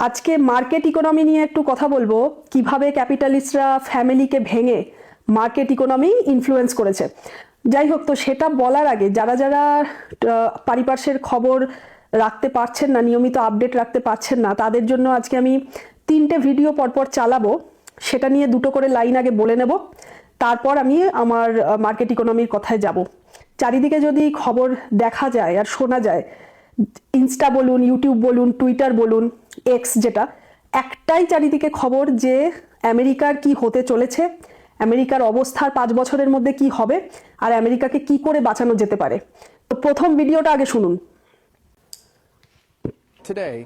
আজকে market economy নিয়ে একটু কথা বলবো, কিভাবে ক্যাপিটালিস্টরা ফ্যামিলিকে ভেঙে মার্কেট ইকোনমি ইনফ্লুয়েন্স করেছে। যাই হোক, তো সেটা বলার আগে যারা যারা পারিপার্শ্বের খবর রাখতে পারছেন না, নিয়মিত আপডেট রাখতে পারছেন না, তাদের জন্য আজকে আমি 3টে ভিডিও পরপর চালাবো। সেটা নিয়ে 2টো করে লাইন আগে বলে নেব, তারপর আমি আমার মার্কেট ইকোনমির কথায় যাব। চারিদিকে যদি খবর দেখা যায় আর শোনা যায়, ইনস্টা বলুন, ইউটিউব বলুন, টুইটার বলুন, এক্স, যেটা একটাই চারিদিকে খবর যে আমেরিকার কি হতে চলেছে, আমেরিকার অবস্থার 5 বছরের মধ্যে কি হবে, আর আমেরিকাকে কি করে বাঁচানো যেতে পারে। তো প্রথম ভিডিওটা আগে শুনুন। Today,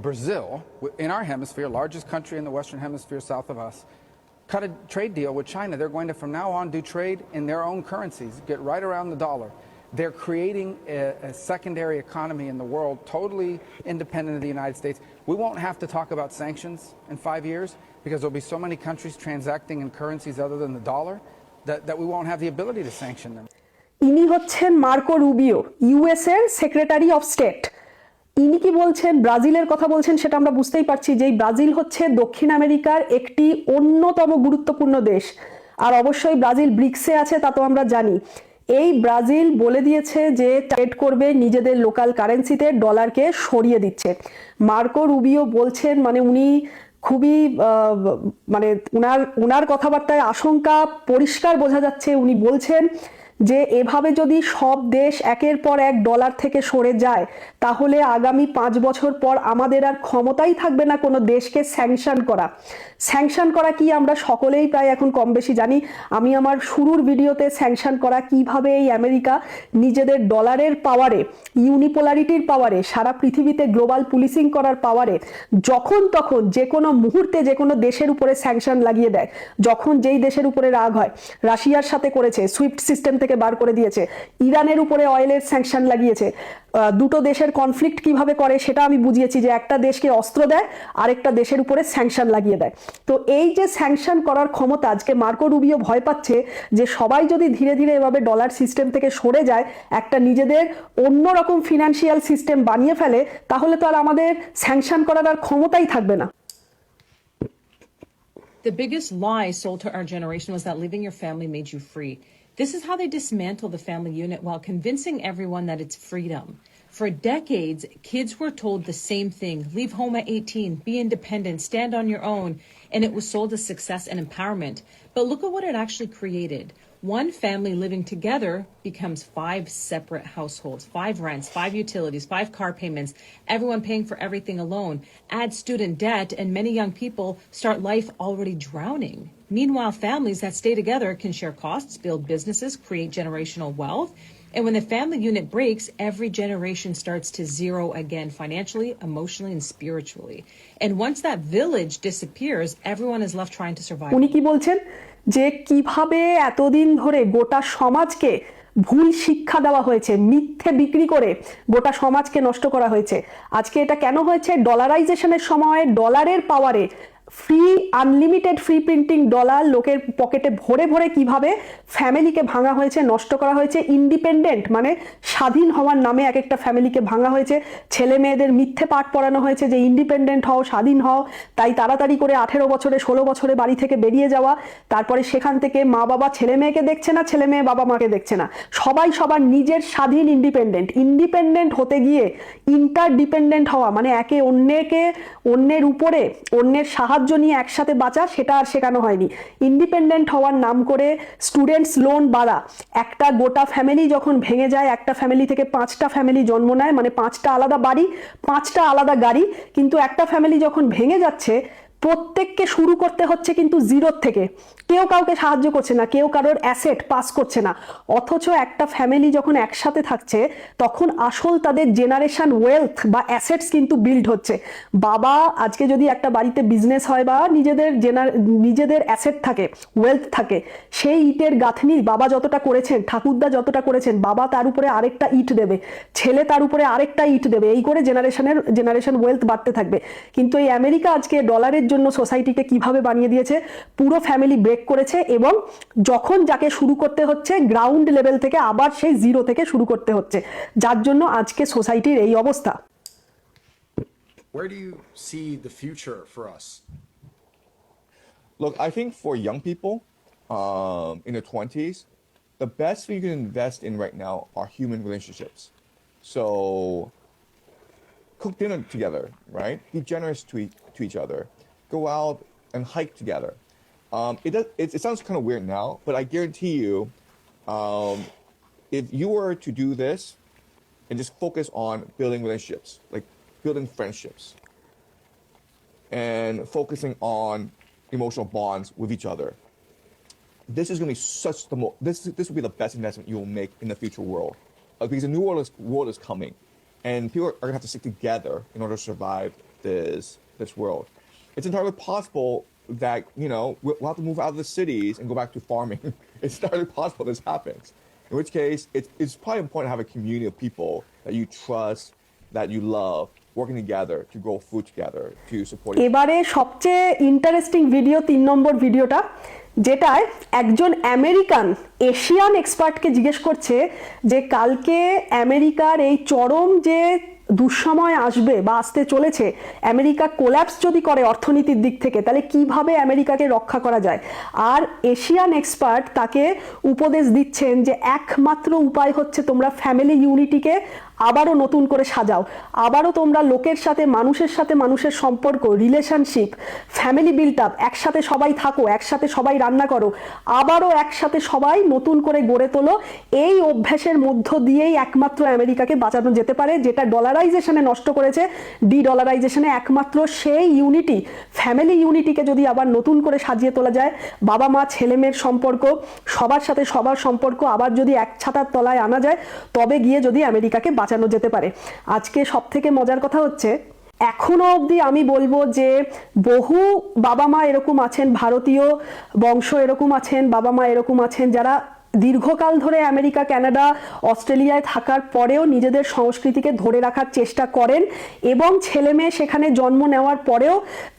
Brazil, in our hemisphere, largest country in the Western Hemisphere south of us, cut a trade deal with China. They're going to, from now on, do trade in their own currencies, get right around the dollar. They're creating a secondary economy in the world, totally independent of the United States. We won't have to talk about sanctions in 5 years because there'll be so many countries transacting in currencies other than the dollar that we won't have the ability to sanction them. ইনি হচ্ছেন Marco Rubio, US এর secretary of state. ইনি কি বলছেন, ব্রাজিলের কথা বলছেন, সেটা আমরা বুঝতেই পারছি যে ব্রাজিল হচ্ছে দক্ষিণ আমেরিকার একটি অন্যতম গুরুত্বপূর্ণ দেশ। আর অবশ্যই ব্রাজিল ব্রিক্সে আছে, তা তো আমরা জানি। এই ব্রাজিল বলে দিয়েছে যে ট্রেড করবে নিজেদের লোকাল কারেন্সিতে, ডলারকে সরিয়ে দিচ্ছে। মার্কো রুবিও বলছেন, মানে উনি খুবই মানে উনার কথাবার্তায় আশঙ্কা পরিষ্কার বোঝা যাচ্ছে। উনি বলছেন যে এভাবে যদি সব দেশ একের পর এক ডলার থেকে সরে যায়, তাহলে আগামী 5 বছর পর আমাদের আর ক্ষমতাই থাকবে না কোনো দেশকে স্যাংশন করা। স্যাংশন করা কি আমরা সকলেই প্রায় এখন কম বেশি জানি। আমি আমার শুরুর ভিডিওতে স্যাংশন করা কিভাবে এই আমেরিকা নিজেদের ডলারের পাওয়ারে, ইউনিপোলারিটির পাওয়ারে, সারা পৃথিবীতে গ্লোবাল পুলিশিং করার পাওয়ারে যখন তখন যে কোনো মুহূর্তে যে কোনো দেশের উপরে স্যাংশন লাগিয়ে দেয়। যখন যেই দেশের উপরে রাগ হয়, রাশিয়ার সাথে করেছে, সুইফট সিস্টেম থেকে বার করে দিয়েছে, ইরানের উপরে অয়েলের স্যাংশন লাগিয়েছে। দুটো দেশের কনফ্লিক্ট কিভাবে করে সেটা আমি বুঝিয়েছি, যে একটা দেশকে অস্ত্র দেয়, আরেকটা দেশের উপরে স্যাংশন লাগিয়ে দেয়। তো এই যে স্যাংশন করার ক্ষমতা, আজকে মার্কো রুবিও ভয় পাচ্ছে যে সবাই যদি ধীরে ধীরে এভাবে ডলার সিস্টেম থেকে সরে যায়, একটা নিজেদের অন্যরকম ফিনান্সিয়াল সিস্টেম বানিয়ে ফেলে, তাহলে তো আর আমাদের স্যাংশন করার আর ক্ষমতাই থাকবে না। The biggest lie sold to our generation was that leaving your family made you free. This is how they dismantle the family unit while convincing everyone that it's freedom. For decades, kids were told the same thing: leave home at 18, be independent, stand on your own, and it was sold as success and empowerment. But look at what it actually created. One family living together becomes 5 separate households, 5 rents, 5 utilities, 5 car payments, everyone paying for everything alone. Add student debt, and many young people start life already drowning. Meanwhile, families that stay together can share costs, build businesses, create generational wealth. And when the family unit breaks, every generation starts to zero again, financially, emotionally, and spiritually. And once that village disappears, everyone is left trying to survive. উনি কি বলছেন, যে কিভাবে এতদিন ধরে গোটা সমাজকে ভুল শিক্ষা দেওয়া হয়েছে, মিথ্যে বিক্রি করে গোটা সমাজকে নষ্ট করা হয়েছে। আজকে এটা কেন হয়েছে? ডলারাইজেশনের সময় ডলারের পাওয়ারে free, unlimited free printing dollar লোকের পকেটে ভরে ভরে কিভাবে ফ্যামিলিকে ভাঙা হয়েছে, নষ্ট করা হয়েছে। ইন্ডিপেন্ডেন্ট মানে স্বাধীন হওয়ার নামে এক একটা ফ্যামিলিকে ভাঙা হয়েছে। ছেলে মেয়েদের মিথ্যে পাঠ পড়ানো হয়েছে যে ইন্ডিপেন্ডেন্ট হও, স্বাধীন হও, তাই তাড়াতাড়ি করে 18 বছরে 16 বছরে বাড়ি থেকে বেরিয়ে যাওয়া। তারপরে সেখান থেকে মা বাবা ছেলে মেয়েকে দেখছে না, ছেলে মেয়ে বাবা মাকে দেখছে না, সবাই সবার নিজের স্বাধীন ইন্ডিপেন্ডেন্ট হতে গিয়ে ইন্টারডিপেন্ডেন্ট হওয়া, মানে একে অন্যের উপরে অন্যের সাহায্য নিয়ে একসাথে বাঁচা, সেটা আর শেখানো হয়নি। ইন্ডিপেন্ডেন্ট হওয়ার নাম করে স্টুডেন্টস লোন বাড়া। একটা গোটা ফ্যামিলি যখন ভেঙে যায়, একটা ফ্যামিলি থেকে 5টা ফ্যামিলি জন্ম নেয়, মানে 5টা আলাদা বাড়ি, 5টা আলাদা গাড়ি। কিন্তু একটা ফ্যামিলি যখন ভেঙে যাচ্ছে, প্রত্যেককে শুরু করতে হচ্ছে কিন্তু জিরোর থেকে। কেউ কাউকে সাহায্য করছে না, কেউ কারোর অ্যাসেট পাস করছে না। অথচ একটা ফ্যামিলি যখন একসাথে থাকছে, তখন আসল তাদের জেনারেশন ওয়েলথ বা অ্যাসেটস কিন্তু বিল্ড হচ্ছে। বাবা আজকে যদি একটা বাড়িতে বিজনেস হয় বা নিজেদের অ্যাসেট থাকে, ওয়েলথ থাকে, সেই ইটের গাঁথনি বাবা যতটা করেছেন, ঠাকুরদা যতটা করেছেন, বাবা তার উপরে আরেকটা ইট দেবে, ছেলে তার উপরে আরেকটা ইট দেবে, এই করে জেনারেশন ওয়েলথ বাড়তে থাকবে। কিন্তু এই আমেরিকা আজকে ডলারের জন্য সোসাইটিকে কিভাবে বানিয়ে দিয়েছে, পুরো ফ্যামিলি ব্রেক করেছে, এবং যখন যাকে শুরু করতে হচ্ছে গ্রাউন্ড লেভেল থেকে, আবার সেই জিরো থেকে শুরু করতে হচ্ছে, যার জন্য আজকে সোসাইটির এই অবস্থা। Where do you see the future for us? Look, I think for young people in their 20s, the best thing you can invest in right now are human relationships. So cook dinner together, right? Be generous to each other. Go out and hike together. It sounds kind of weird now, but I guarantee you, if you were to do this and just focus on building relationships, like building friendships, and focusing on emotional bonds with each other, this is going to be this will be the best investment you will make in the future world, because a new world is coming, and people are going to have to stick together in order to survive this world. It's entirely possible that we'll have to move out of the cities and go back to farming. It's entirely possible this happens. In which case, it's probably important to have a community of people that you trust, that you love, working together to grow food together to support. এবারে সবচেয়ে interesting video 3 নম্বর ভিডিওটা, যেটায় একজন American Asian এক্সপার্টকে জিজ্ঞেস করছে যে কালকে আমেরিকার এই চরম যে দুঃসময় আসবে বা আসতে চলেছে, আমেরিকা কোল্যাপস যদি করে অর্থনীতির দিক থেকে, তাহলে কিভাবে আমেরিকাকে রক্ষা করা যায়। আর এশিয়ান এক্সপার্ট তাকে উপদেশ দিচ্ছেন যে একমাত্র উপায় হচ্ছে তোমরা ফ্যামিলি ইউনিটিকে আবারও নতুন করে সাজাও, আবারও তোমরা লোকের সাথে মানুষের সম্পর্ক, রিলেশনশিপ, ফ্যামিলি বিল্ট আপ, একসাথে সবাই থাকো, একসাথে সবাই রান্না করো, আবারও একসাথে সবাই নতুন করে গড়ে তোলো। এই অভ্যাসের মধ্য দিয়েই একমাত্র আমেরিকাকে বাঁচানো যেতে পারে, যেটা ডলারাইজেশনে নষ্ট করেছে, ডলারাইজেশনে একমাত্র সেই ইউনিটি, ফ্যামিলি ইউনিটিকে যদি আবার নতুন করে সাজিয়ে তোলা যায়, বাবা মা ছেলে মেয়ের সম্পর্ক, সবার সাথে সবার সম্পর্ক আবার যদি এক ছাতার তলায় আনা যায়, তবে গিয়ে যদি আমেরিকাকে বাঁচানো যেতে পারে। আজকে সব থেকে মজার কথা হচ্ছে, এখনো অবধি আমি বলবো যে বহু বাবা মা এরকম আছেন, ভারতীয় বংশ এরকম আছেন, বাবা মা এরকম আছেন, যারা দীর্ঘকাল ধরে আমেরিকা, কানাডা, অস্ট্রেলিয়ায় থাকার পরেও নিজেদের সংস্কৃতিকে ধরে রাখার চেষ্টা করেন, এবং ছেলে মেয়ে সেখানে জন্ম নেওয়ার পরেও,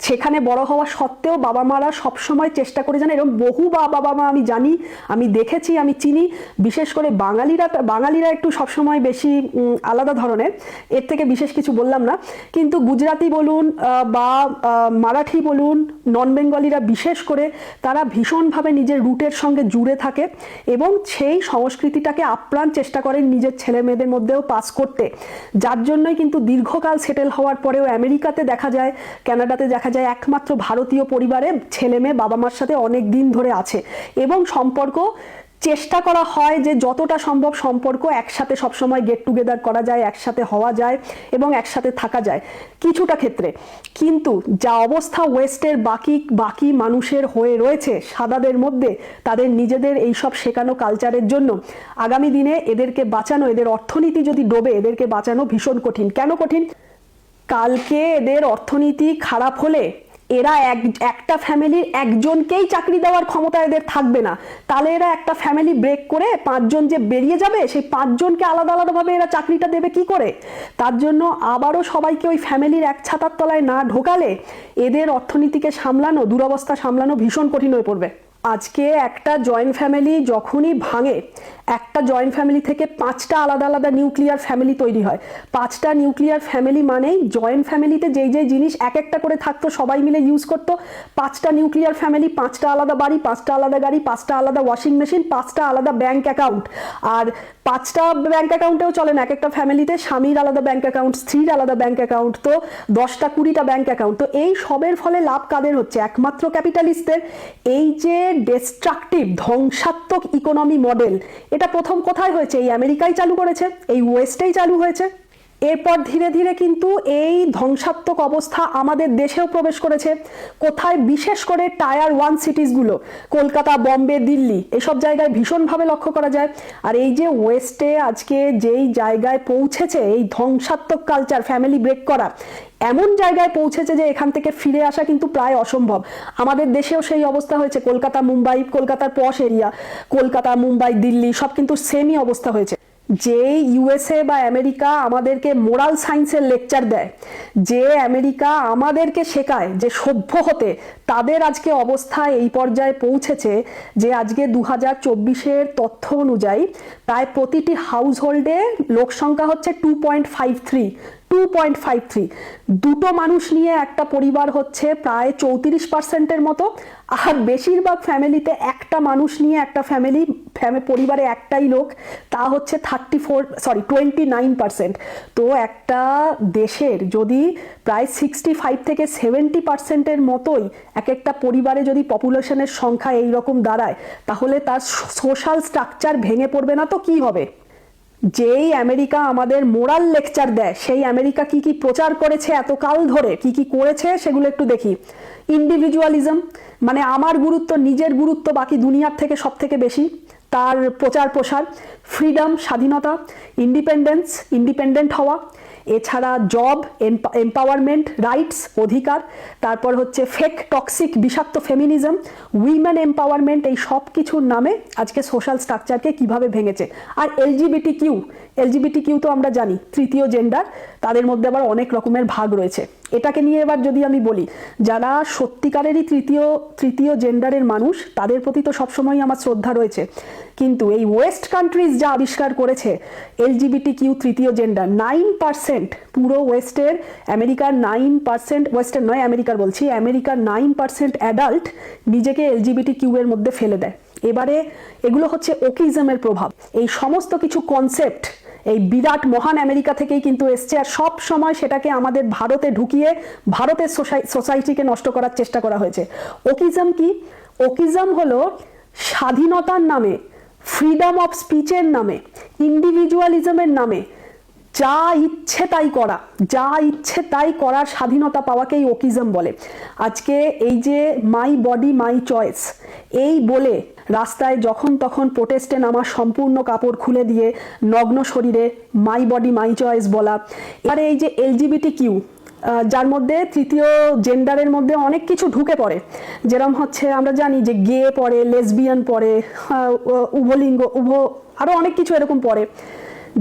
সেখানে বড় হওয়া সত্ত্বেও বাবা মারা সবসময় চেষ্টা করে যান। এরকম বহু বাবা মা আমি জানি, আমি দেখেছি, আমি চিনি। বিশেষ করে বাঙালিরা একটু সবসময় বেশি আলাদা ধরনের, এর থেকে বিশেষ কিছু বললাম না, কিন্তু গুজরাটি বলুন বা মারাঠি বলুন, নন বেঙ্গলিরা বিশেষ করে, তারা ভীষণভাবে নিজের রুটের সঙ্গে জুড়ে থাকে এবং সেই সংস্কৃতিটাকে আপ্রাণ চেষ্টা করেন নিজের ছেলে মেয়েদের মধ্যেও পাস করতে। যার জন্যই কিন্তু দীর্ঘকাল সেটেল হওয়ার পরেও আমেরিকাতে দেখা যায়, কানাডাতে দেখা যায়, একমাত্র ভারতীয় পরিবারে ছেলে মেয়ে বাবা মার সাথে অনেক দিন ধরে আছে, এবং সম্পর্ক চেষ্টা করা হয় যে যতটা সম্ভব সম্পর্ক একসাথে সবসময় গেট টুগেদার করা যায়, একসাথে হওয়া যায় এবং একসাথে থাকা যায় কিছুটা ক্ষেত্রে। কিন্তু যা অবস্থা ওয়েস্টের বাকি মানুষের হয়ে রয়েছে, সাদাদের মধ্যে, তাদের নিজেদের এইসব শেখানো কালচারের জন্য আগামী দিনে এদেরকে বাঁচানো, এদের অর্থনীতি যদি ডোবে, এদেরকে বাঁচানো ভীষণ কঠিন। কেন কঠিন? কালকে এদের অর্থনীতি খারাপ হলে এরা একটা ফ্যামিলির একজনকেই চাকরি দেওয়ার ক্ষমতা এদের থাকবে না। তাহলে এরা একটা ফ্যামিলি ব্রেক করে 5 জন যে বেরিয়ে যাবে, সেই 5 জনকে আলাদাভাবে এরা চাকরিটা দেবে কি করে? তার জন্য আবারও সবাইকে ওই ফ্যামিলির এক ছাতার তলায় না ঢোকালে এদের অর্থনীতিকে সামলানো, দুরবস্থা সামলানো ভীষণ কঠিন হয়ে পড়বে। আজকে একটা জয়েন্ট ফ্যামিলি যখনই ভাঙে, একটা জয়েন্ট ফ্যামিলি থেকে 5টা আলাদা নিউক্লিয়ার ফ্যামিলি তৈরি হয়। 5টা নিউক্লিয়ার ফ্যামিলি মানেই জয়েন্ট ফ্যামিলিতে যেই জিনিস একটা করে থাকতো, সবাই মিলে ইউজ করতো। 5টা নিউক্লিয়ার ফ্যামিলি, 5টা আলাদা বাড়ি, 5টা আলাদা গাড়ি, 5টা আলাদা ওয়াশিং মেশিন, 5টা আলাদা ব্যাংক অ্যাকাউন্ট। আর 5টা ব্যাংক অ্যাকাউন্টেও চলে না, এক একটা ফ্যামিলিতে স্বামীর আলাদা ব্যাংক অ্যাকাউন্ট, স্ত্রীর আলাদা ব্যাংক অ্যাকাউন্ট, তো 10টা 20টা ব্যাংক অ্যাকাউন্ট। তো এই সবের ফলে লাভ কাদের হচ্ছে? একমাত্র ক্যাপিটালিস্টদের। এই যে ডিস্ট্রাকটিভ, ধ্বংসাত্মক ইকোনমি মডেল, এটা প্রথম কোথায় হয়েছে? এই আমেরিকায় চালু করেছে, এই ওয়েস্টেই চালু হয়েছে। এরপর ধীরে ধীরে কিন্তু এই ধ্বংসাত্মক অবস্থা আমাদের দেশেও প্রবেশ করেছে। কোথায়? বিশেষ করে টায়ার 1 সিটিসগুলো, কলকাতা, বম্বে, দিল্লি, এসব জায়গায় ভীষণভাবে লক্ষ্য করা যায়। আর এই যে ওয়েস্টে আজকে যেই জায়গায় পৌঁছেছে এই ধ্বংসাত্মক কালচার, ফ্যামিলি ব্রেক করা, এমন জায়গায় পৌঁছেছে যে এখান থেকে ফিরে আসা কিন্তু প্রায় অসম্ভব। আমাদের দেশেও সেই অবস্থা হয়েছে। কলকাতা, মুম্বাই, কলকাতার পশ এরিয়া, কলকাতা, মুম্বাই, দিল্লি, সব কিন্তু সেমই অবস্থা হয়েছে। যে ইউএসএ বা আমেরিকা আমাদেরকে মোরাল সায়েন্সের লেকচার দেয়, যে আমেরিকা আমাদেরকে শেখায় যে সভ্য হতে, তাদের আজকে অবস্থা এই পর্যায়ে পৌঁছেছে যে আজকে 2024-এর তথ্য অনুযায়ী প্রায় প্রতিটি হাউস হোল্ডে লোক সংখ্যা হচ্ছে 2.53। 2.53, দুটো মানুষ নিয়ে একটা পরিবার হচ্ছে প্রায় 34%-এর মতো, আর বেশিরভাগ ফ্যামিলিতে একটা মানুষ নিয়ে একটা পরিবারে একটাই লোক, তা হচ্ছে 29%। তো একটা দেশের যদি প্রায় 65 থেকে 70%-এর মতোই এক একটা পরিবারে যদি পপুলেশনের সংখ্যা এইরকম দাঁড়ায়, তাহলে তার সোশ্যাল স্ট্রাকচার ভেঙে পড়বে না তো কি হবে? যেই আমেরিকা আমাদের মোরাল লেকচার দেয়, সেই আমেরিকা কি কি প্রচার করেছে এতকাল ধরে, কি কি করেছে সেগুলো একটু দেখি। ইন্ডিভিজুয়ালিজম, মানে আমার গুরুত্ব, নিজের গুরুত্ব বাকি দুনিয়ার থেকে সব থেকে বেশি, তার প্রচার প্রসার। ফ্রিডম, স্বাধীনতা। ইন্ডিপেন্ডেন্ট হওয়া। এছাড়া জব, এম্পাওয়ারমেন্ট, রাইটস, অধিকার। তারপর হচ্ছে ফেক টক্সিক বিষাক্ত ফেমিনিজম, উইমেন এম্পাওয়ারমেন্ট। এই সব কিছুর নামে আজকে সোশ্যাল স্ট্রাকচারকে কিভাবে ভেঙেছে। আর এলজিবিটি কিউ তো আমরা জানি তৃতীয় জেন্ডার, তাদের মধ্যে আবার অনেক রকমের ভাগ রয়েছে। এটাকে নিয়ে এবার যদি আমি বলি, যারা সত্যিকারেরই তৃতীয় জেন্ডারের মানুষ, তাদের প্রতি তো সবসময় আমার শ্রদ্ধা রয়েছে, কিন্তু এই ওয়েস্ট কান্ট্রিজ যা আবিষ্কার করেছে এলজিবিটি কিউ তৃতীয় জেন্ডার, 9% পুরো ওয়েস্টের, আমেরিকার 9%, ওয়েস্টার্ন নয় আমেরিকার বলছি, আমেরিকার 9% অ্যাডাল্ট নিজেকে এলজিবিটি কিউ এর মধ্যে ফেলে দেয়। এবারে এগুলো হচ্ছে ওকিজমের প্রভাব। এই সমস্ত কিছু কনসেপ্ট এই বিরাট মহান আমেরিকা থেকেই কিন্তু এসছে, আর সব সময় সেটাকে আমাদের ভারতে ঢুকিয়ে ভারতের সোসাইটিকে নষ্ট করার চেষ্টা করা হয়েছে। ওকিজম কি? ওকিজম হলো স্বাধীনতার নামে, ফ্রিডম অফ স্পিচের নামে, ইন্ডিভিজুয়ালিজমের নামে যা ইচ্ছে তাই করার স্বাধীনতা পাওয়াকেই ওকিজম বলে। আজকে এই যে মাই বডি মাই চয়েস এই বলে রাস্তায় যখন তখন প্রোটেস্টে নামা, সম্পূর্ণ কাপড় খুলে দিয়ে নগ্ন শরীরে মাই বডি মাই চয়েস বলা। এবারে এই যে এলজিবিটি কিউ, যার মধ্যে তৃতীয় জেন্ডারের মধ্যে অনেক কিছু ঢুকে পড়ে, যেরকম হচ্ছে আমরা জানি যে গে পড়ে, লেসবিয়ান পড়ে, উভলিঙ্গ, আরও অনেক কিছু এরকম পড়ে,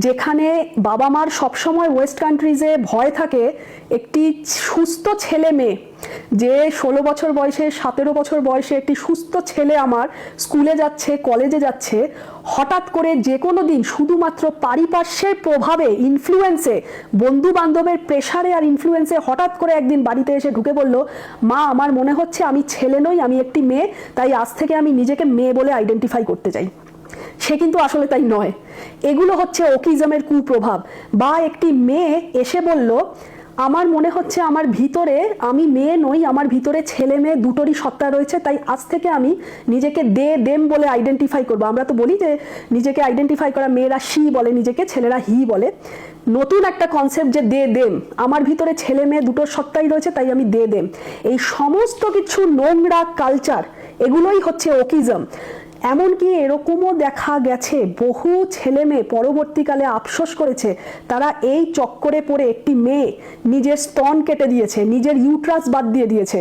যেখানে বাবা মার সবসময় ওয়েস্ট কান্ট্রিজে ভয় থাকে একটি সুস্থ ছেলে মেয়ে, যে 16 বছর বয়সে, 17 বছর বয়সে একটি সুস্থ ছেলে আমার স্কুলে যাচ্ছে, কলেজে যাচ্ছে, হঠাৎ করে যে কোনো দিন শুধুমাত্র পারিপার্শ্বের প্রভাবে, ইনফ্লুয়েন্সে, বন্ধু বান্ধবের প্রেশারে আর ইনফ্লুয়েন্সে হঠাৎ করে একদিন বাড়িতে এসে ঢুকে বলল, মা আমার মনে হচ্ছে আমি ছেলে নই, আমি একটি মেয়ে, তাই আজ থেকে আমি নিজেকে মেয়ে বলে আইডেন্টিফাই করতে চাই। সে কিন্তু আসলে তাই নয়। এগুলো হচ্ছে ওকিজমের কুপ্রভাব। বা একটি মেয়ে এসে বলল, আমার মনে হচ্ছে আমার ভিতরে আমি মেয়ে নই, আমার ভিতরে ছেলে মেয়ে দুটোরই সত্তা রয়েছে, তাই আজ থেকে আমি নিজেকে দেম বলে আইডেন্টিফাই করবো। আমরা তো বলি যে নিজেকে আইডেন্টিফাই করা, মেয়েরা শি বলে নিজেকে, ছেলেরা হি বলে। নতুন একটা কনসেপ্ট যে দেম, আমার ভিতরে ছেলে মেয়ে দুটোর সত্তাই রয়েছে, তাই আমি দেম। এই সমস্ত কিছু নোংরা কালচার, এগুলোই হচ্ছে ওকিজম। এমনকি এরকমও দেখা গেছে বহু ছেলে মেয়ে পরবর্তীকালে আফসোস করেছে, তারা এই চক্করে পড়ে একটি মেয়ে নিজের স্তন কেটে দিয়েছে, নিজের ইউট্রাস বাদ দিয়ে দিয়েছে।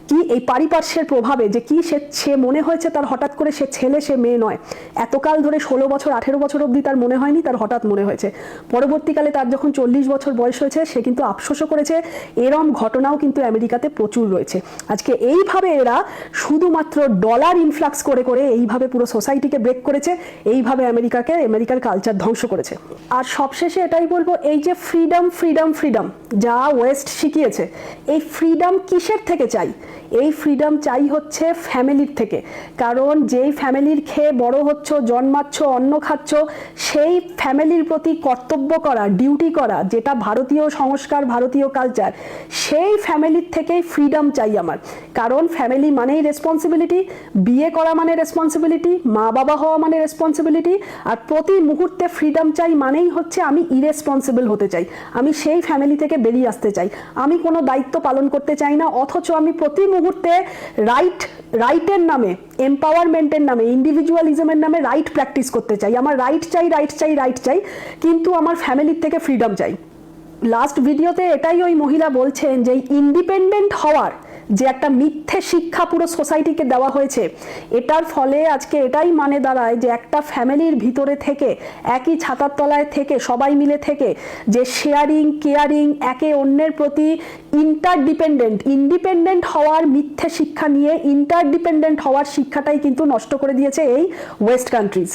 কি এই পারিপার্শ্বের প্রভাবে, যে কি সে মনে হয়েছে তার হঠাৎ করে সে ছেলে, সে মেয়ে নয়। এতকাল ধরে 16 বছর 18 বছর অবধি তার মনে হয়নি, তার হঠাৎ মনে হয়েছে। পরবর্তীকালে তার যখন 40 বছর বয়স হয়েছে, সে কিন্তু আফসোসও করেছে। এরম ঘটনাও কিন্তু আমেরিকাতে প্রচুর রয়েছে। আজকে এইভাবে এরা শুধুমাত্র ডলার ইনফ্লাক্স করে করে এইভাবে পুরো সোসাইটিকে ব্রেক করেছে, এইভাবে আমেরিকার কালচার ধ্বংস করেছে। আর সবশেষে এটাই বলবো, এই যে ফ্রিডম যা ওয়েস্ট শিখিয়েছে, এই ফ্রিডম কিসের থেকে চাই? এই ফ্রিডম চাই হচ্ছে ফ্যামিলির থেকে। কারণ যেই ফ্যামিলির খেয়ে বড় হচ্ছ, জন্মাচ্ছ, অন্ন খাচ্ছ, সেই ফ্যামিলির প্রতি কর্তব্য করা, ডিউটি করা, যেটা ভারতীয় সংস্কার, ভারতীয় কালচার, সেই ফ্যামিলির থেকেই ফ্রিডম চাই আমার। কারণ ফ্যামিলি মানেই রেসপন্সিবিলিটি, বিয়ে করা মানে রেসপন্সিবিলিটি, মা বাবা হওয়া মানে রেসপন্সিবিলিটি। আর প্রতি মুহূর্তে ফ্রিডম চাই মানেই হচ্ছে আমি ইরেসপন্সিবল হতে চাই, আমি সেই ফ্যামিলি থেকে বেরিয়ে আসতে চাই, আমি কোনো দায়িত্ব পালন করতে চাই না, অথচ আমি প্রতি মুহূর্তে রাইটের নামে, এম্পাওয়ারমেন্টের নামে, ইন্ডিভিজুয়ালিজমের নামে রাইট প্র্যাকটিস করতে চাই। আমার রাইট চাই, কিন্তু আমার ফ্যামিলির থেকে ফ্রিডম চাই। লাস্ট ভিডিওতে এটাই ওই মহিলা বলছেন যে ইন্ডিপেন্ডেন্ট হওয়ার যে একটা মিথ্যে শিক্ষা পুরো সোসাইটিকে দেওয়া হয়েছে, এটার ফলে আজকে এটাই মানে দাঁড়ায় যে একটা ফ্যামিলির ভিতরে থেকে, একই ছাতার তলায় থেকে, সবাই মিলে থেকে যে শেয়ারিং, কেয়ারিং, একে অন্যের প্রতি ইন্ডিপেন্ডেন্ট হওয়ার মিথ্যে শিক্ষা নিয়ে ইন্টারডিপেন্ডেন্ট হওয়ার শিক্ষাটাই কিন্তু নষ্ট করে দিয়েছে এই ওয়েস্ট কান্ট্রিজ।